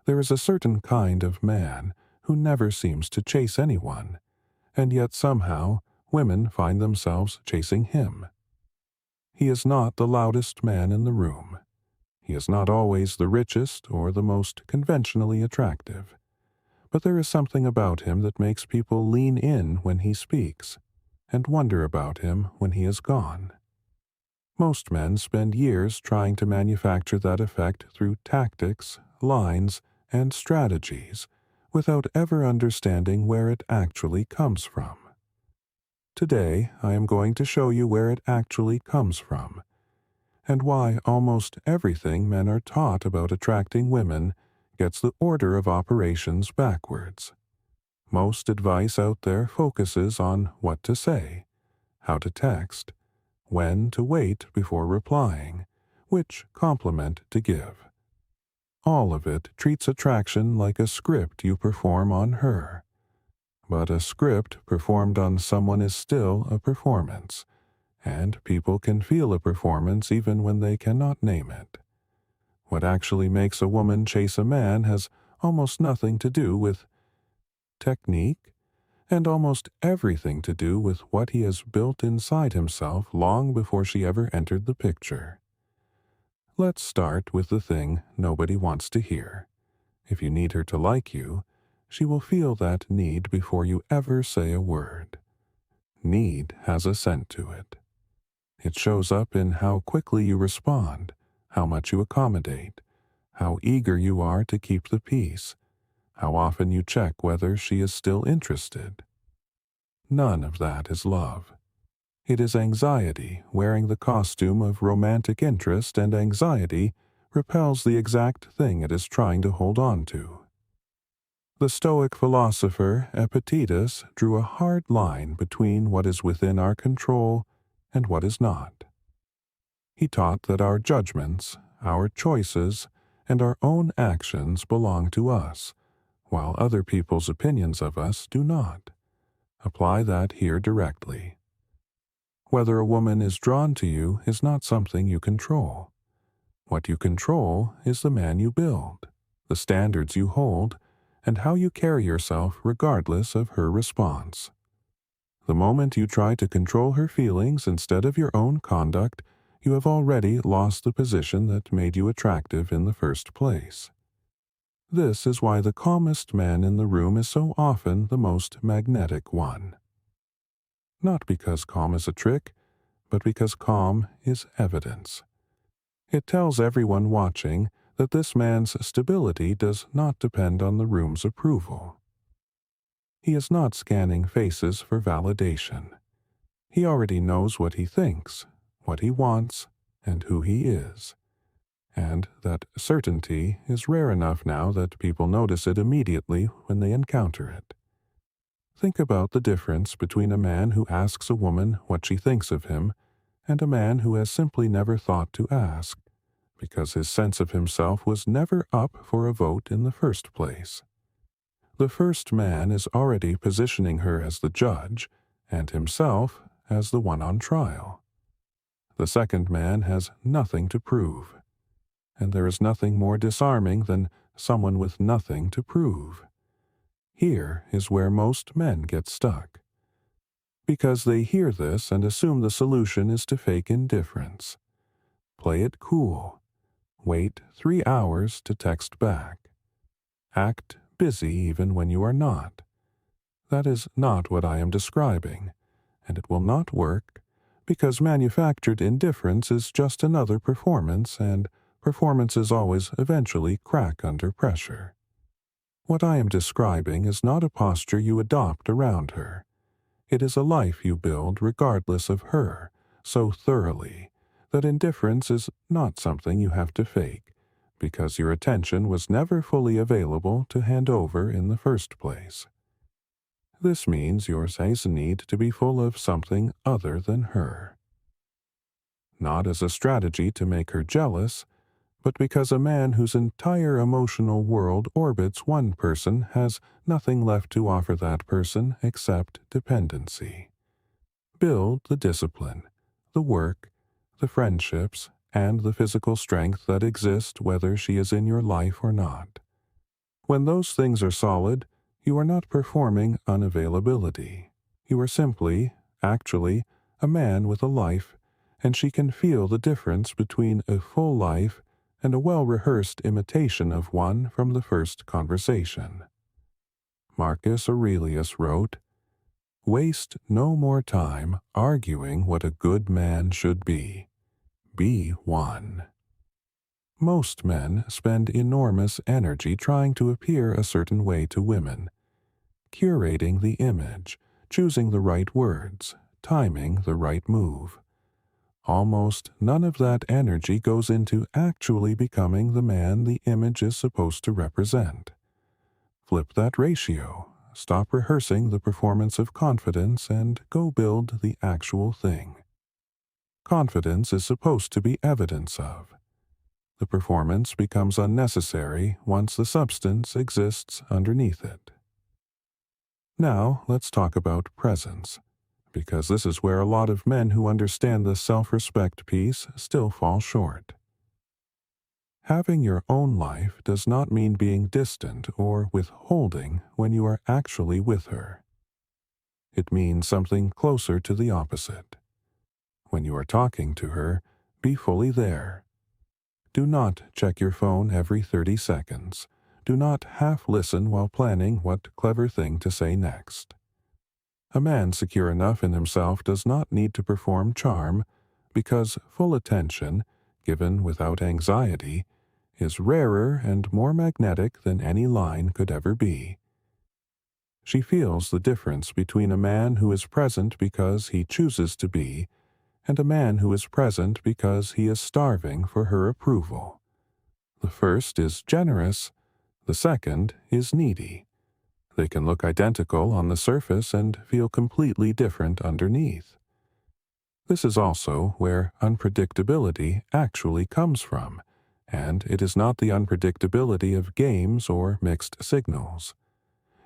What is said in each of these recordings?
There is a certain kind of man who never seems to chase anyone, and yet somehow women find themselves chasing him. He is not the loudest man in the room. He is not always the richest or the most conventionally attractive. But there is something about him that makes people lean in when he speaks, and wonder about him when he is gone. Most men spend years trying to manufacture that effect through tactics, lines, and strategies, without ever understanding where it actually comes from. Today, I am going to show you where it actually comes from, and why almost everything men are taught about attracting women gets the order of operations backwards. Most advice out there focuses on what to say, how to text, when to wait before replying, which compliment to give. All of it treats attraction like a script you perform on her. But a script performed on someone is still a performance, and people can feel a performance even when they cannot name it. What actually makes a woman chase a man has almost nothing to do with technique, and almost everything to do with what he has built inside himself long before she ever entered the picture. Let's start with the thing nobody wants to hear. If you need her to like you, she will feel that need before you ever say a word. Need has a scent to it. It shows up in how quickly you respond, how much you accommodate, how eager you are to keep the peace, how often you check whether she is still interested. None of that is love. It is anxiety wearing the costume of romantic interest, and anxiety repels the exact thing it is trying to hold on to. The Stoic philosopher Epictetus drew a hard line between what is within our control and what is not. He taught that our judgments, our choices, and our own actions belong to us, while other people's opinions of us do not. Apply that here directly. Whether a woman is drawn to you is not something you control. What you control is the man you build, the standards you hold, and how you carry yourself regardless of her response. The moment you try to control her feelings instead of your own conduct, you have already lost the position that made you attractive in the first place. This is why the calmest man in the room is so often the most magnetic one. Not because calm is a trick, but because calm is evidence. It tells everyone watching that this man's stability does not depend on the room's approval. He is not scanning faces for validation. He already knows what he thinks, what he wants, and who he is. And that certainty is rare enough now that people notice it immediately when they encounter it. Think about the difference between a man who asks a woman what she thinks of him and a man who has simply never thought to ask, because his sense of himself was never up for a vote in the first place. The first man is already positioning her as the judge, and himself as the one on trial. The second man has nothing to prove, and there is nothing more disarming than someone with nothing to prove. Here is where most men get stuck, because they hear this and assume the solution is to fake indifference. Play it cool. Wait 3 hours to text back. Act busy even when you are not. That is not what I am describing, and it will not work, because manufactured indifference is just another performance, and performances always eventually crack under pressure. What I am describing is not a posture you adopt around her. It is a life you build regardless of her, so thoroughly that indifference is not something you have to fake, because your attention was never fully available to hand over in the first place. This means yours has a need to be full of something other than her. Not as a strategy to make her jealous, but because a man whose entire emotional world orbits one person has nothing left to offer that person except dependency. Build the discipline, the work, the friendships, and the physical strength that exist whether she is in your life or not. When those things are solid, you are not performing unavailability. You are simply, actually, a man with a life, and she can feel the difference between a full life and a well-rehearsed imitation of one from the first conversation. Marcus Aurelius wrote, "Waste no more time arguing what a good man should be. Be one." Most men spend enormous energy trying to appear a certain way to women, curating the image, choosing the right words, timing the right move. Almost none of that energy goes into actually becoming the man the image is supposed to represent. Flip that ratio. Stop rehearsing the performance of confidence and go build the actual thing. Confidence is supposed to be evidence of. The performance becomes unnecessary once the substance exists underneath it. Now, let's talk about presence, because this is where a lot of men who understand the self-respect piece still fall short. Having your own life does not mean being distant or withholding when you are actually with her. It means something closer to the opposite. When you are talking to her, be fully there. Do not check your phone every 30 seconds. Do not half listen while planning what clever thing to say next. A man secure enough in himself does not need to perform charm, because full attention, given without anxiety, is rarer and more magnetic than any line could ever be. She feels the difference between a man who is present because he chooses to be, and a man who is present because he is starving for her approval. The first is generous, the second is needy. They can look identical on the surface and feel completely different underneath. This is also where unpredictability actually comes from, and it is not the unpredictability of games or mixed signals.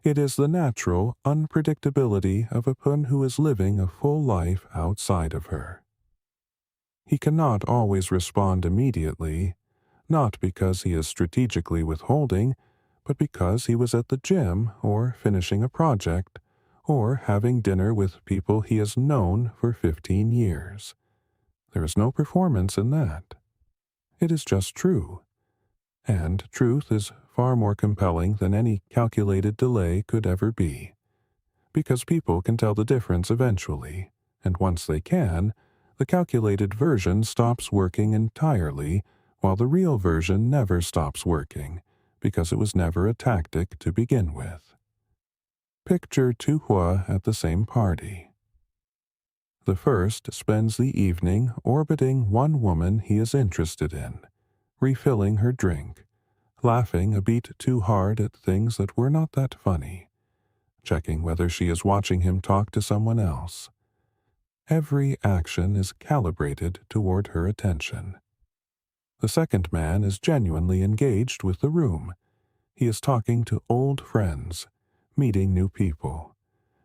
It is the natural unpredictability of a person who is living a full life outside of her. He cannot always respond immediately, not because he is strategically withholding, but because he was at the gym or finishing a project or having dinner with people he has known for 15 years. There is no performance in that. It is just true. And truth is far more compelling than any calculated delay could ever be, because people can tell the difference eventually, and once they can, the calculated version stops working entirely, while the real version never stops working, because it was never a tactic to begin with. Picture two Hua at the same party. The first spends the evening orbiting one woman he is interested in, refilling her drink, laughing a beat too hard at things that were not that funny, checking whether she is watching him talk to someone else. Every action is calibrated toward her attention. The second man is genuinely engaged with the room. He is talking to old friends, meeting new people,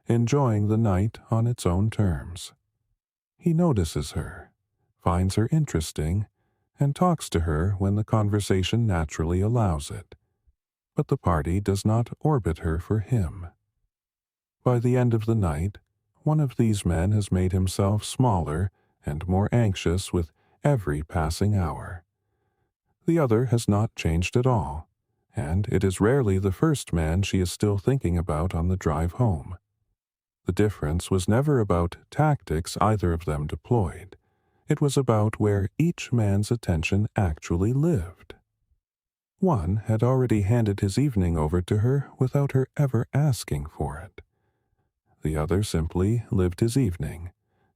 enjoying the night on its own terms. He notices her, finds her interesting, and talks to her when the conversation naturally allows it. But the party does not orbit her for him. By the end of the night, one of these men has made himself smaller and more anxious with every passing hour. The other has not changed at all, and it is rarely the first man she is still thinking about on the drive home. The difference was never about tactics either of them deployed. It was about where each man's attention actually lived. One had already handed his evening over to her without her ever asking for it. The other simply lived his evening,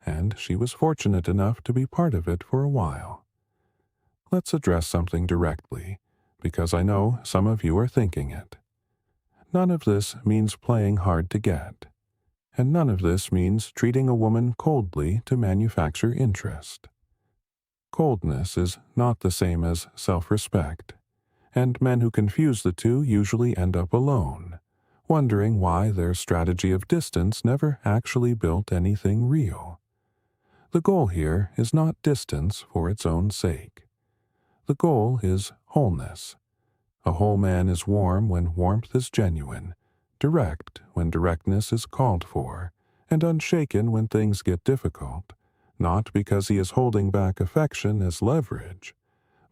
and she was fortunate enough to be part of it for a while. Let's address something directly, because I know some of you are thinking it. None of this means playing hard to get, and none of this means treating a woman coldly to manufacture interest. Coldness is not the same as self-respect, and men who confuse the two usually end up alone, wondering why their strategy of distance never actually built anything real. The goal here is not distance for its own sake. The goal is wholeness, A whole man is warm when warmth is genuine, direct when directness is called for, and unshaken when things get difficult, not because he is holding back affection as leverage,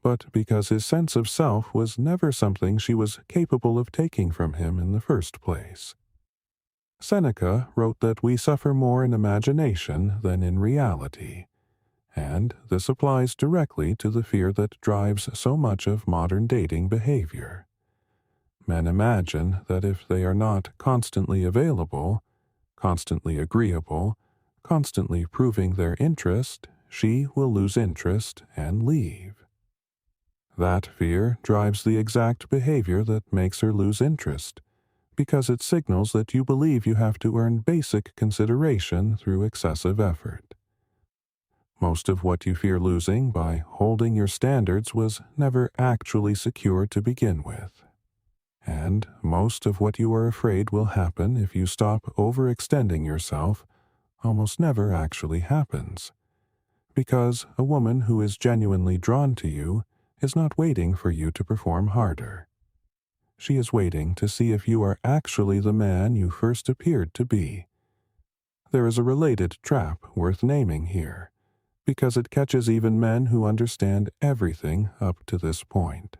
but because his sense of self was never something she was capable of taking from him in the first place. Seneca wrote that we suffer more in imagination than in reality, and this applies directly to the fear that drives so much of modern dating behavior. Men imagine that if they are not constantly available, constantly agreeable, constantly proving their interest, she will lose interest and leave. That fear drives the exact behavior that makes her lose interest, because it signals that you believe you have to earn basic consideration through excessive effort. Most of what you fear losing by holding your standards was never actually secure to begin with. And most of what you are afraid will happen if you stop overextending yourself almost never actually happens. Because a woman who is genuinely drawn to you is not waiting for you to perform harder. She is waiting to see if you are actually the man you first appeared to be. There is a related trap worth naming here, because it catches even men who understand everything up to this point.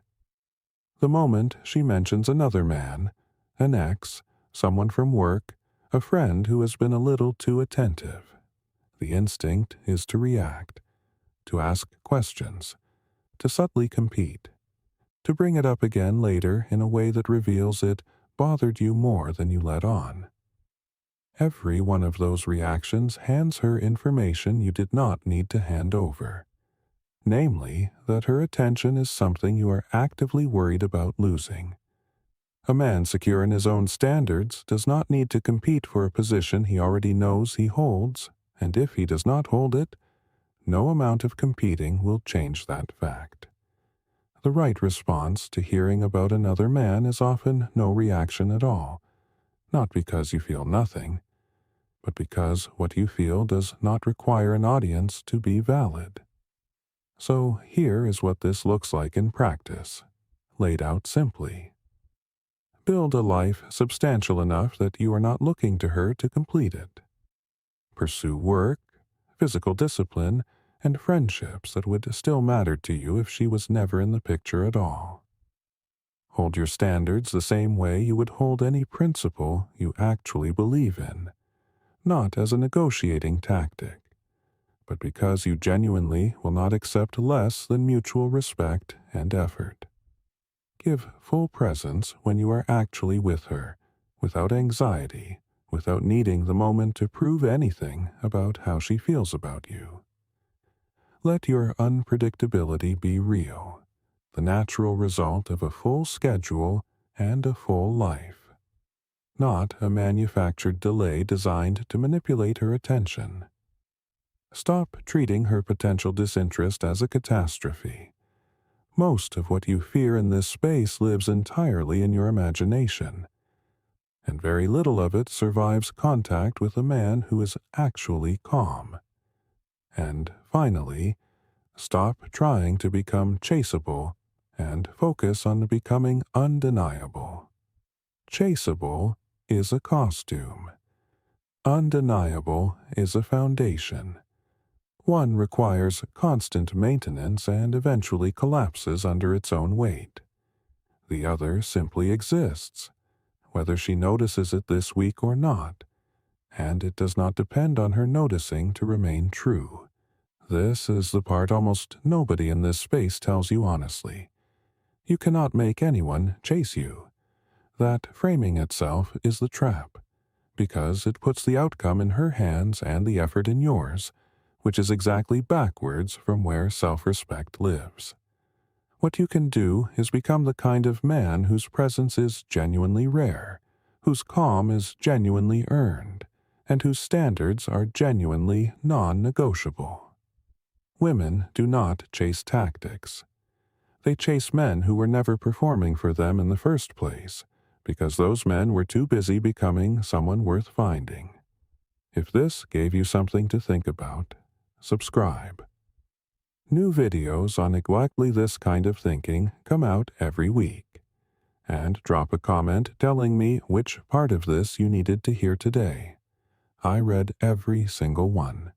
The moment she mentions another man, an ex, someone from work, a friend who has been a little too attentive, the instinct is to react, to ask questions, to subtly compete, to bring it up again later in a way that reveals it bothered you more than you let on. Every one of those reactions hands her information you did not need to hand over, namely that her attention is something you are actively worried about losing. A man secure in his own standards does not need to compete for a position he already knows he holds, and if he does not hold it, no amount of competing will change that fact. The right response to hearing about another man is often no reaction at all, not because you feel nothing, but because what you feel does not require an audience to be valid. So here is what this looks like in practice, laid out simply. Build a life substantial enough that you are not looking to her to complete it. Pursue work, physical discipline, and friendships that would still matter to you if she was never in the picture at all. Hold your standards the same way you would hold any principle you actually believe in, not as a negotiating tactic, but because you genuinely will not accept less than mutual respect and effort. Give full presence when you are actually with her, without anxiety, without needing the moment to prove anything about how she feels about you. Let your unpredictability be real, the natural result of a full schedule and a full life, not a manufactured delay designed to manipulate her attention. Stop treating her potential disinterest as a catastrophe. Most of what you fear in this space lives entirely in your imagination, and very little of it survives contact with a man who is actually calm. And finally, stop trying to become chaseable and focus on becoming undeniable. Chaseable is a costume. Undeniable is a foundation. One requires constant maintenance and eventually collapses under its own weight. The other simply exists, whether she notices it this week or not, and it does not depend on her noticing to remain true. This is the part almost nobody in this space tells you honestly. You cannot make anyone chase you. That framing itself is the trap, because it puts the outcome in her hands and the effort in yours, which is exactly backwards from where self-respect lives. What you can do is become the kind of man whose presence is genuinely rare, whose calm is genuinely earned, and whose standards are genuinely non-negotiable. Women do not chase tactics. They chase men who were never performing for them in the first place, because those men were too busy becoming someone worth finding. If this gave you something to think about, subscribe. New videos on exactly this kind of thinking come out every week. and drop a comment telling me which part of this you needed to hear today. I read every single one.